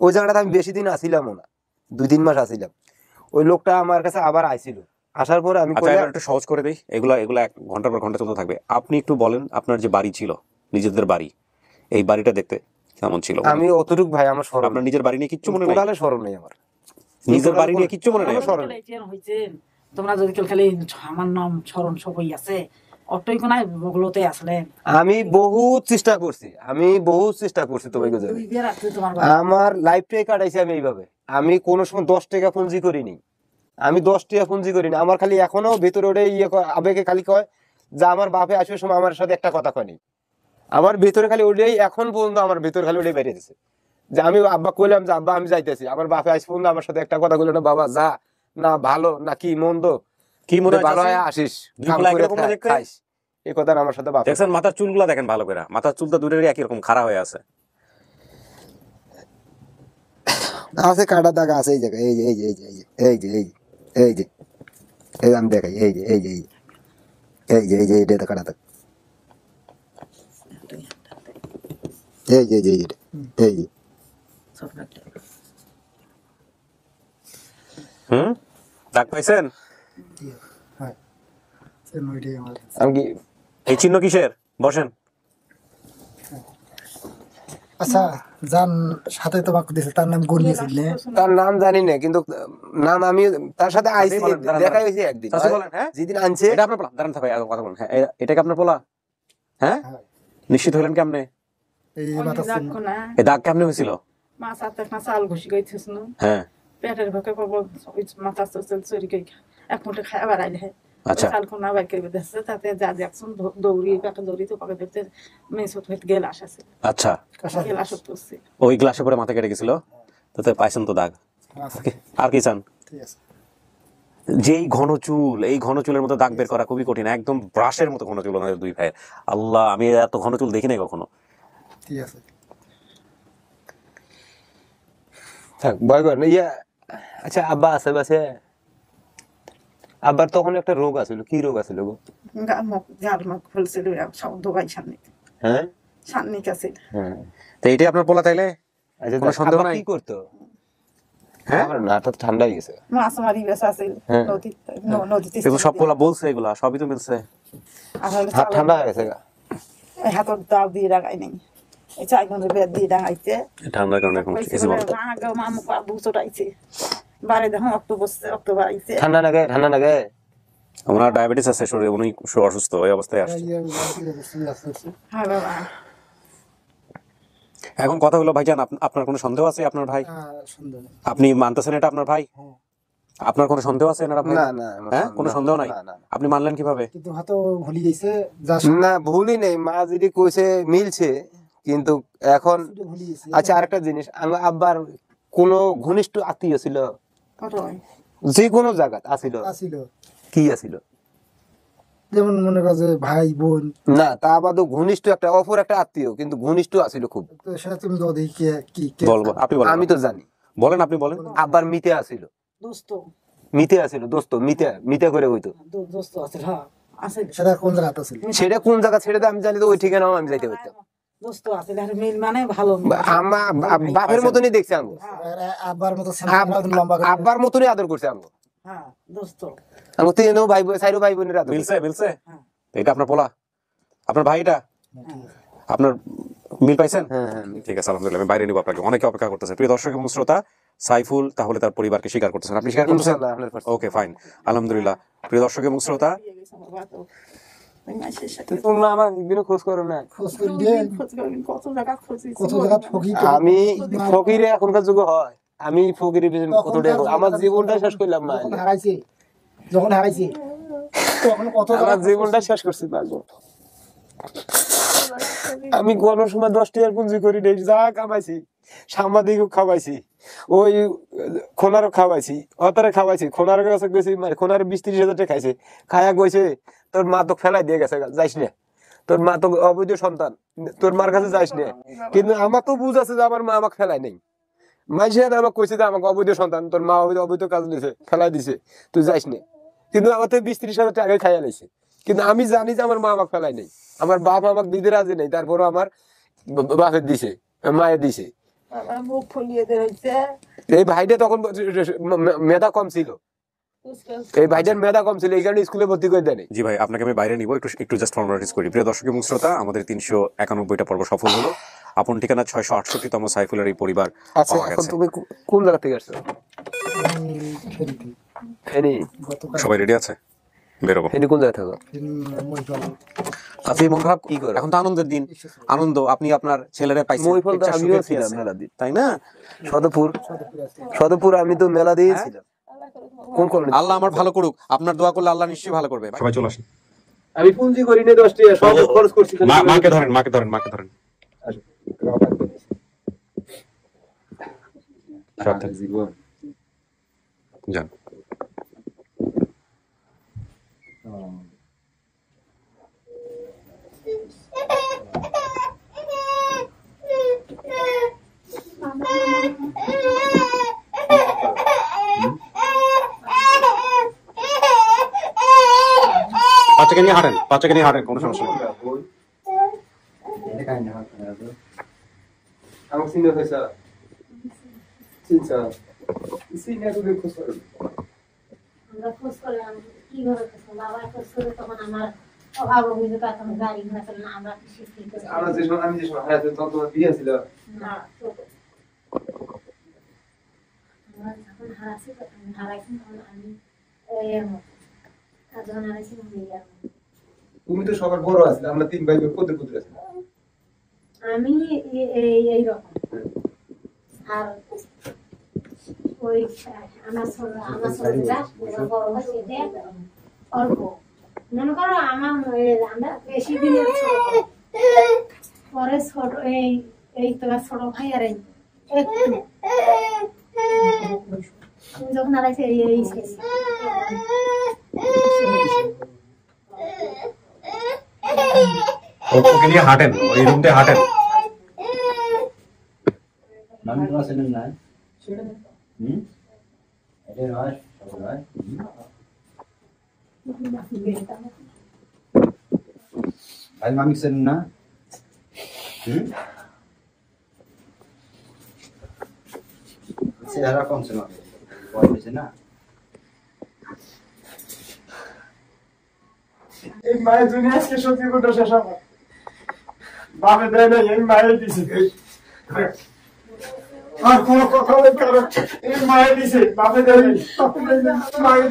ওই জায়গাটা আমি বেশি দিন আসিলামও না, 2-3 মাস আসিলাম। ওই লোকটা আমার কাছে আবার আইছিল, আসার পরে আমি একটু সহজ করে দিই, এগুলা 1 ঘন্টার পর ঘন্টা চলতে থাকবে। আপনি একটু বলেন আপনার যে বাড়ি ছিল, নিজেদের বাড়ি, এই বাড়িটা দেখতে কেমন ছিল? আমি অতটুক ভাই আমার স্মরণ, আপনার নিজের বাড়ি নিয়ে কিচ্ছু মনে নেই? টোটালি স্মরণ নেই আমার, নিজের বাড়ি নিয়ে কিচ্ছু মনে নেই? তোমরা যদি খালি আমার নাম স্মরণ সবই আছে, অট্টই কোনায় বগলতে আসলে আমি বহুত চেষ্টা করছি তোমাকে। আমার লাইফটাই কাটাইছি আমি এইভাবে। আমি কোনো সময় 10 টাকা পুঁজি করিনি, আমার খালি এখনো ভেতরে ওটা আবেগে খালি কয় যে আমার বাপে আসবে সময় আমার সাথে একটা কথা কয়নি। আমার ভেতরে খালি ওটাই এখন পর্যন্ত, আমার ভেতরে খালি ওটাই বেরিয়েছে যে আমি আব্বা কইলাম যে আব্বা আমি যাইতেছি, আমার বাপে আজ পর্যন্ত আমার সাথে একটা কথা কইল না, বাবা যা, না ভালো না কি মন্দ, কি মনে হয় ভালো হয় আসিস, খাইস, এই কথা আমার সাথে বাপ। দেখছেন মাথার চুলগুলা দেখেন ভালো করে, মাথার চুল তো দূরেরই একই রকম খাড়া হয়ে আছে। আছে কাটা দাগ আছে এই জায়গায়, এই আমি দেখাই, এটা কাটা দাগ, দাগ পাইছেন? আমি কি এই চিহ্ন কিসের? বসেন। আচ্ছা, যার সাথে তোমাকে দিয়েছে তার নাম গুনিয়েছিল? তার নাম জানি না, কিন্তু নাম আমি তার সাথে আইছি, দেখা হয়েছে একদিন, যেদিন আনছে। এটা আপনার পোলা? দাঁড়ান ভাই, কথা বলেন। হ্যাঁ, এটা কি আপনার পোলা? হ্যাঁ, নিশ্চিত হলেন কেমনে? এই দাগ কেমনে হয়েছিল? হ্যাঁ, পেটের ভেতরে মাথা চুরি করে এক মুঠে খায় আবার আইলে। আচ্ছা, খালখোনা বাইর করে দিচ্ছে, তাতে যা দেখছেন দৌড়ি তো পাকে দেখতে মেসুত হইতে গেলাস আছে। আচ্ছা, গেলাস হচ্ছে ওই গ্লাসে পরে মাথা কেটে গেছিল, তাতে পাইছেন তো দাগ। আর কি চান? যেই ঘন চুল, এই ঘন চুলের মতো দাগ বের করা খুবই কঠিন, একদম ব্রাশের মতো ঘন চুল ওনাদের দুই ভাইয়ের। আল্লাহ, আমি এত ঘন চুল দেখি নাই কখনো। ঠিক আছে, থাক ভয় কর না। আচ্ছা, আব্বা আছে বাসে? আবার তখন একটা রোগ আছিল, কি রোগ আছিল গো? গালমুখ ফুলছিল সব দোকান সামনে, হ্যাঁ সামনে কাছে। হ্যাঁ, তো এইটাই আপনার পোলা তাইলে? আচ্ছা, কোনো সন্দেহ নাই? কি করতো? হ্যাঁ, আমার নাটা ঠান্ডা হয়ে গেছে। মাছ মারি বেশ আছে হ্যাঁ। নদীতে। কিন্তু সব পোলা বলছে এগুলা, সবই তো মিলছে। আর হলো হাত ঠান্ডা হয়ে গেছে গা। হাতর দাও দিয়ে রাখাই নাই, এই চাইগুলো বেদ দিয়ে রাখাইছে। ঠান্ডার কারণে এখন এসি বন্ধ। মামু বাবু চটাইছে, বারে দেখো অক্টোবর আইছে। ঠান্ডা লাগে, ঠান্ডা লাগে। ওনার ডায়াবেটিস আছে শরীরে, উনি অসুস্থ, ওই অবস্থায় আসছে। হ্যাঁ বাবা। এখন কথা হলো ভাইজান, আপনার কোনো সন্দেহ আছে আপনার ভাই? আপনি মানতেছেন এটা আপনার ভাই? আপনার কোনো সন্দেহ আছে এনারা ভাই? না না, হ্যাঁ, কোনো সন্দেহ নাই? না, না। আপনি মানলেন কিভাবে? কিন্তু হয়তো ভুলি গেছে, না ভুলই নেই, মা যদি কইছে মিলছে, কিন্তু এখন ভুলি গেছে। আচ্ছা আরেকটা জিনিস, আমার আব্বার কোন ঘনিষ্ঠ আত্মীয় ছিল? কতই যে কোনো জায়গা আছিল? আসিল, কি আছিল? যেমন মনে করো যে ভাই বোন, না তা বাদও ঘনিষ্ঠ একটা অপর একটা আত্মীয়, কিন্তু ঘনিষ্ঠ আছিল খুব। তো সেটা তুমি তো দেখি কি বলবো, আপনি বলেন। আমি তো জানি। বলেন, আপনি বলেন। আব্বার মিতে আছিল, দোস্ত, মিতে আছিল, দোস্ত, মিতে করে হইতো। দোস্ত আছে। হ্যাঁ আছে। সেটা কোন জায়গাতে ছিল? সেটা কোন জায়গা ছেড়ে আমি জানি, তো ওই ঠিকানাও আমি যাইতে পারতাম। দোস্ত আছে, আর মিল মানে ভালো। আমার বাপের মতনই দেখছে আমগো, আব্বার মতো লম্বা করে। আব্বার মতনই আদর করছে আমগো। হ্যাঁ দোস্ত। আমগো তিনও ভাই বোন, চাইরো ভাই বোনের আদর। মিলছে, মিলছে। এটা আপনার পোলা, আপনার ভাই? এটা আপনার মিল পাইছেন? হ্যাঁ হ্যাঁ। ঠিক আছে, আলহামদুলিল্লাহ। আমি বাইরে নিব আপনাকে, অনেকে অপেক্ষা করতেছে। প্রিয় দর্শক এবং শ্রোতা, সাইফুল তাহলে তার পরিবারকে স্বীকার করতেছেন, আপনি স্বীকার করতেছেন? ইনশাআল্লাহ 100%। ওকে, ফাইন, আলহামদুলিল্লাহ। প্রিয় দর্শক এবং শ্রোতা, তোমরা আমার একদিনও খোঁজ করো না। খোঁজ করি দিয়ে কত জায়গা খুঁজি, কত জায়গা ফকি। আমি ফকিরে এখনকার যুগে হয়, আমি ফকিরের পিছনে কত টাকা, আমার জীবনটা শেষ করলাম না। যখন হারাইছি তখন কত আমার জীবনটা শেষ করছি না গো। আমি কোন সময় 10 টাকার পুঁজি করি নেই, যা কামাইছি সাংবাদিকও খাওয়াইছি, ওই খোনারও খাওয়াইছি, অতারে খাওয়াইছি, খোনার কাছে গেছি, খোনার 20-30 হাজার টাকা খাইছে, খায়া কইছে তোর মা তো ফেলাই দিয়ে গেছে, যাইস না, তোর মা তো অবৈধ সন্তান, তোর মার কাছে যাইস না। কিন্তু আমার তো বুঝ আছে যে আমার মা আমাকে ফেলাই নেই। মাইসে আমাকে কইছে যে আমাকে অবৈধ সন্তান, তোর মা অবৈধ কাজ দিয়েছে, ফেলাই দিছে, তুই যাইস না। কিন্তু আমার তো 20-30 হাজার টাকা খাইয়া লাইছে। কিন্তু আমি জানি যে আমার মা আমাকে ফেলাই নেই, আমার বাপ আমাকে দিতে রাজি নেই, তারপরও আমার বাপের দিছে, মায়ের দিছে। মুখ ফুলিয়ে দিয়েছে। এই ভাইটা তখন মেধা কম ছিল, এই ভাইটার মেধা কম ছিল, এই কারণে স্কুলে ভর্তি করে দেয়নি। জি ভাই, আপনাকে আমি বাইরে নিব, একটু জাস্ট ফর্মালিটিস করি। প্রিয় দর্শক এবং শ্রোতা, আমাদের 391টা পর্ব সফল হলো। আপন ঠিকানা 668তম সাইফুলের এই পরিবার আচ্ছা, পাওয়া এখন গেছে। তুমি কোন জায়গা থেকে আসছো? ফেনী। সবাই রেডি আছে? বেরোবো। ফেনী কোন জায়গা থেকে? আপনি মন খারাপ কি করে? এখন তো আনন্দের দিন, আনন্দ, আপনি আপনার ছেলেরা পাইছেন, মহিফল তো একটা আমিও সুখের ছিলাম আছে, মেলা দিন। তাই না? সদপুর আমি তো মেলা দিয়েছিলাম। কোন কলোনি? আল্লাহ আমার ভালো করুক, আপনার দোয়া করলে আল্লাহ নিশ্চয়ই ভালো করবে। সবাই চলে আসেন। আমি পুঁজি করি না 10 টাকা, সব খরচ করছি। মাকে ধরেন, মাকে ধরেন, মাকে ধরেন। যান। বাচ্চাকে নিয়ে হাঁটেন, বাচ্চাকে নিয়ে হাঁটেন, কোনো সমস্যা নেই। আমার সিনিয়র হয়েছে চিন্তা সিনিয়র তো দেখো স্যার। আমরা খোঁজ করে কিভাবে বাবা খোঁজ করে, তখন আমার অভাব অভিযোগ, তখন গাড়ি ঘোড়া ছিল না, আমরা শিক্ষিত। আমি যে সময় হারাতে তখন তোমার বিয়ে ছিল না, আমরা যখন হারাইছি, তখন আমি এর মতো, আর যখন হারাইছি তুমি তো সবার বড় আছিলে, আমরা 3 ভাই পুত্র পুত্র আছি। আমি এইরকম। আর ওই আমার ছোটটা বড় হয়েছে অল্প, মনে করো আমার আমরা বেশি দিনের ছোট, পরে ছোট এই তোমার ছোট ভাই আর একটু যখন হারাইছে এই শেষ। ওকে নিয়ে হাঁটেন, ওই রুমতে হাঁটেন। নাম তো আছে না? এটা নয়, সবাই ভাই মামি চেন না চেহারা কম ছিল না এই মায়ের দুনিয়া আজকে সত্যি করে শেষ হবে বাবা দেয় না এই মায়ের দিছে আর কোনো কথা নেই কারণ এই মায়ের দিছে বাবা দেয় না মায়ের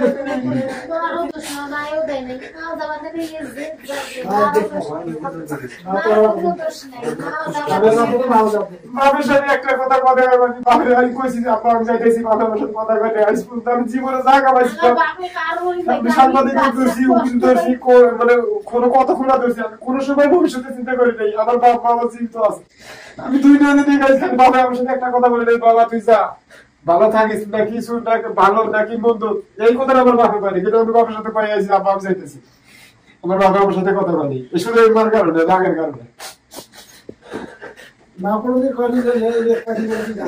বাবার সাথে একটা কথা কথা বাবার আমি কইছি যে আপনার যাইতেছি বাবার সাথে কথা কথা আমি জীবনে জায়গা পাইছি আমি সাংবাদিক ধরছি উকিল ধরছি মানে কোনো কথা শোনা ধরছি আমি কোনো সময় ভবিষ্যতে চিন্তা করি নাই আমার বাবা মা জীবিত আছে আমি 2 দিন আগে গেছি বাবা আমার সাথে একটা কথা বলে নাই বাবা তুই যা ভালো থাকিস না কিছু না ভালো নাকি বন্ধু এই কথাটা আমার বাপে পারি কিন্তু আমি বাবার সাথে পাই আছি বাবা যাইতেছি আমার বাবা আমার সাথে কথা বলি শুধু আমার কারণে রাগের কারণে না পড়লে করি যে এই পাখি বলি না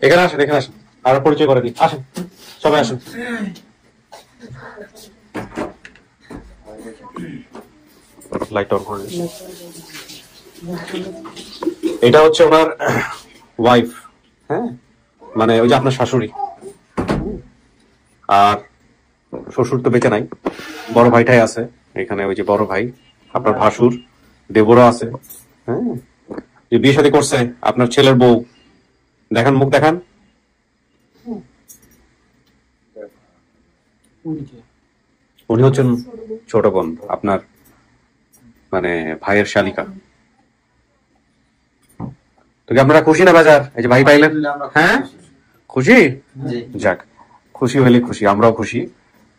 এখানে আসেন এখানে আসেন আর পরিচয় করে দিই আসেন সবাই আসুন লাইট অন করে এটা হচ্ছে ওনার ওয়াইফ হ্যাঁ মানে ওই যে আপনার শাশুড়ি আর শ্বশুর তো বেঁচে নাই বড় ভাইটাই আছে এখানে ওই যে বড় ভাই আপনার ভাসুর দেবরা আছে হ্যাঁ যে বিয়ে শাদী করছে আপনার ছেলের বউ দেখান মুখ দেখান উনি হচ্ছেন ছোট বোন আপনার মানে ভাইয়ের শালিকা তো কি আপনারা খুশি না বাজার এই যে ভাই পাইলেন হ্যাঁ খুশি যাক খুশি হলে খুশি আমরাও খুশি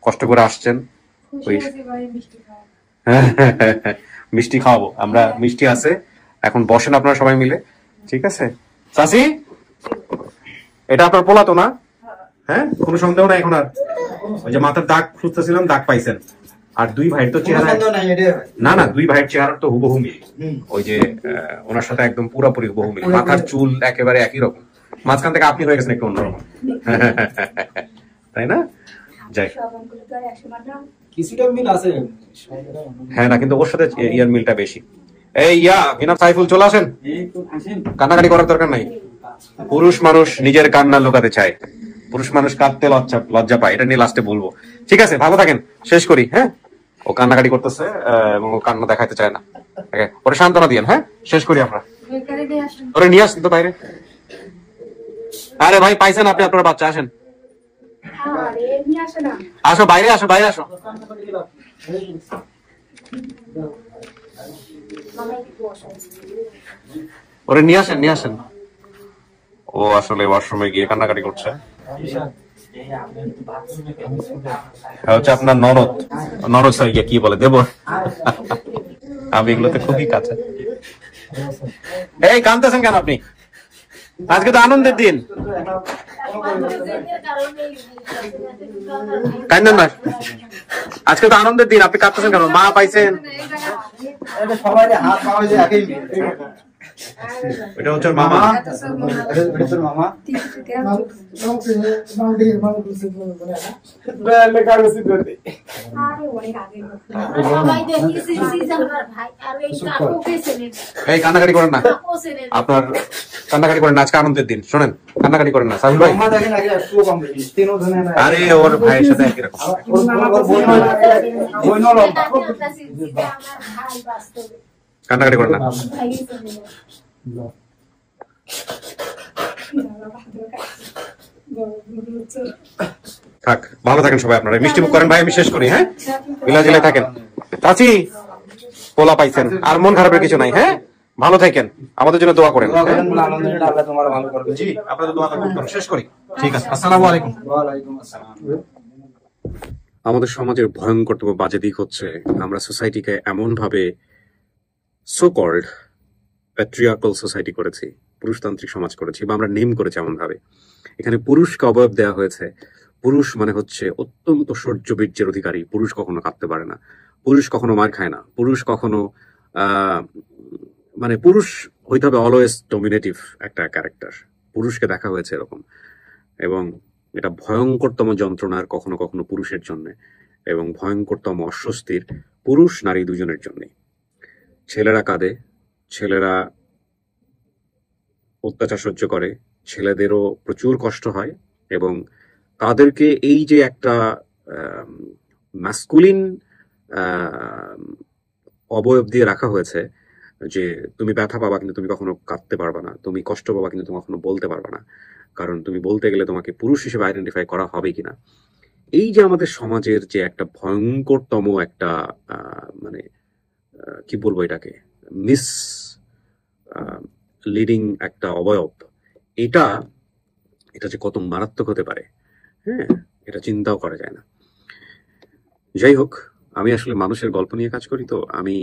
কষ্ট করে আসছেন মিষ্টি খাওয়াবো আমরা মিষ্টি আছে এখন বসেন আপনারা সবাই মিলে ঠিক আছে চাচি এটা আপনার পোলা তো না হ্যাঁ কোনো সন্দেহ নাই এখন আর ওই যে মাথার দাগ খুঁজতেছিলাম দাগ পাইছেন আর 2 ভাইয়ের তো চেহারা না না 2 ভাইয়ের চেহারা তো হুবহু মিল ওই যে ওনার সাথে একদম পুরোপুরি হুবহু মিল মাথার চুল একেবারে একই রকম মাঝখান থেকে আপনি হয়ে গেছেন একটু অন্যরকম তাই না যাই কিছুটা মিল আছে হ্যাঁ না কিন্তু ওর সাথে ইয়ার মিলটা বেশি এই ইনার সাইফুল চলে আসেন কান্নাকাটি করার দরকার নাই পুরুষ মানুষ নিজের কান্না লুকাতে চায় পুরুষ মানুষ কাঁদতে লজ্জা পায় এটা নিয়ে লাস্টে বলবো ঠিক আছে ভালো থাকেন শেষ করি হ্যাঁ ও কান্নাকাটি করতেছে এবং ও কান্না দেখাতে চায় না ওরে সান্ত্বনা দিয়েন হ্যাঁ শেষ করি আমরা ওরে নিয়ে আসেন তো বাইরে আরে ভাই পাইছেন আপনি আপনার বাচ্চা আসেন আসো বাইরে আসো বাইরে আসো ওরে নিয়ে আসেন ও আসলে ওয়াশরুমে গিয়ে কান্নাকাটি করছে হচ্ছে আপনার ননদ সাইয়া কি বলে দেব আমি এগুলোতে খুবই কাছে এই কাঁদতেছেন কেন আপনি আজকে তো আনন্দের দিন কান্দেন না আজকে তো আনন্দের দিন আপনি কাঁদতেছেন কেন মা পাইছেন সবাই হাত পাওয়া যায় একই এটা হচ্ছে মামা মামা এই কান্নাকাটি করেন না আপনার কান্নাকাটি করেন না আজকে আনন্দের দিন শোনেন কান্নাকাটি করেন না সাহিল ভাই আরে ওর ভাইয়ের সাথে একই রকম কান্নাকাটি করেন না থাক ভালো থাকেন সবাই আপনারা মিষ্টি মুখ করেন ভাই আমি শেষ করি হ্যাঁ মিলাজিলাই থাকেন চাচি পোলা পাইছেন আর মন খারাপের কিছু নাই হ্যাঁ ভালো থাকেন আমাদের জন্য দোয়া করেন জি আপনাদের দোয়া করবেন শেষ করি ঠিক আছে আসসালামু আলাইকুম ওয়ালাইকুম আসসালাম আমাদের সমাজের ভয়ঙ্করতম বাজে দিক হচ্ছে আমরা সোসাইটিকে এমন ভাবে সো কল্ড প্যাট্রিয়ার্কাল সোসাইটি করেছি পুরুষতান্ত্রিক সমাজ করেছি বা আমরা নেম করেছি এমন ভাবে এখানে পুরুষকে অবয়ব দেওয়া হয়েছে পুরুষ মানে হচ্ছে অত্যন্ত শৌর্য বীর্যের অধিকারী পুরুষ কখনো কাঁদতে পারে না পুরুষ কখনো মার খায় না পুরুষ কখনো মানে পুরুষ হইতে হবে অলওয়েজ ডমিনেটিভ একটা ক্যারেক্টার, পুরুষকে দেখা হয়েছে এরকম, এবং এটা ভয়ঙ্করতম যন্ত্রণার কখনো কখনো পুরুষের জন্য, এবং ভয়ঙ্করতম অস্বস্তির পুরুষ নারী দুজনের জন্যই। ছেলেরা কাঁদে, ছেলেরা অত্যাচার সহ্য করে, ছেলেদেরও প্রচুর কষ্ট হয়, এবং তাদেরকে এই যে একটা ম্যাসকুলিন অবয়ব দিয়ে রাখা হয়েছে যে তুমি ব্যথা পাবা কিন্তু তুমি কখনো কাঁদতে পারবা না, তুমি কষ্ট পাবা কিন্তু তুমি কখনো বলতে পারবা না, কারণ তুমি বলতে গেলে তোমাকে পুরুষ হিসেবে আইডেন্টিফাই করা হবে কিনা। এই যে আমাদের সমাজের যে একটা ভয়ঙ্করতম একটা মানে কি বলবো এটাকে, মিস লিডিং একটা অবয়ব, এটা যে কত মারাত্মক হতে পারে, হ্যাঁ, এটা চিন্তাও করা যায় না। যাই হোক, আমি আসলে মানুষের গল্প নিয়ে কাজ করি, তো আমি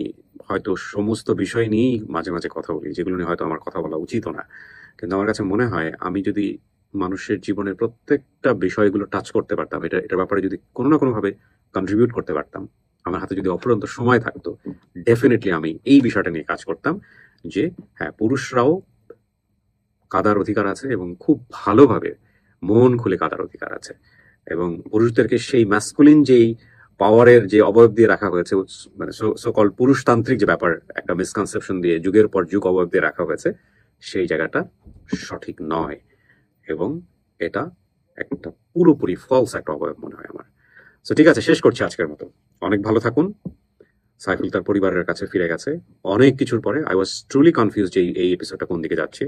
হয়তো সমস্ত বিষয় নিয়েই মাঝে মাঝে কথা বলি, যেগুলো নিয়ে হয়তো আমার কথা বলা উচিত না, কিন্তু আমার কাছে মনে হয় আমি যদি মানুষের জীবনের প্রত্যেকটা বিষয়গুলো টাচ করতে পারতাম, এটার ব্যাপারে যদি কোনো না কোনোভাবে কন্ট্রিবিউট করতে পারতাম, আমার হাতে যদি অফুরন্ত সময় থাকতো, ডেফিনেটলি আমি এই বিষয়টা নিয়ে কাজ করতাম যে হ্যাঁ, পুরুষরাও কাদার অধিকার আছে এবং খুব ভালোভাবে মন খুলে কাদার অধিকার আছে, এবং পুরুষদেরকে সেই ম্যাসকুলিন যেই পাওয়ারের যে অবয়ব দিয়ে রাখা হয়েছে, মানে সকল পুরুষতান্ত্রিক যে ব্যাপার, একটা মিসকনসেপশন দিয়ে যুগের পর যুগ অবয়ব দিয়ে রাখা হয়েছে, সেই জায়গাটা সঠিক নয়, এবং এটা একটা পুরোপুরি ফলস একটা অবয়ব মনে হয় আমার। তো ঠিক আছে, শেষ করছি আজকের মতো। অনেক ভালো থাকুন। সাইফুল তার পরিবারের কাছে ফিরে গেছে অনেক কিছুর পরে। আই ওয়াজ ট্রুলি কনফিউজ যে এই এপিসোডটা কোন দিকে যাচ্ছে,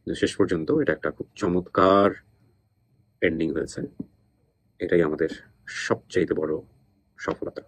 শেষ পর্যন্ত এটা একটা খুব চমৎকার এন্ডিং হয়েছে। এটাই আমাদের সবচেয়ে বড় সফলতা।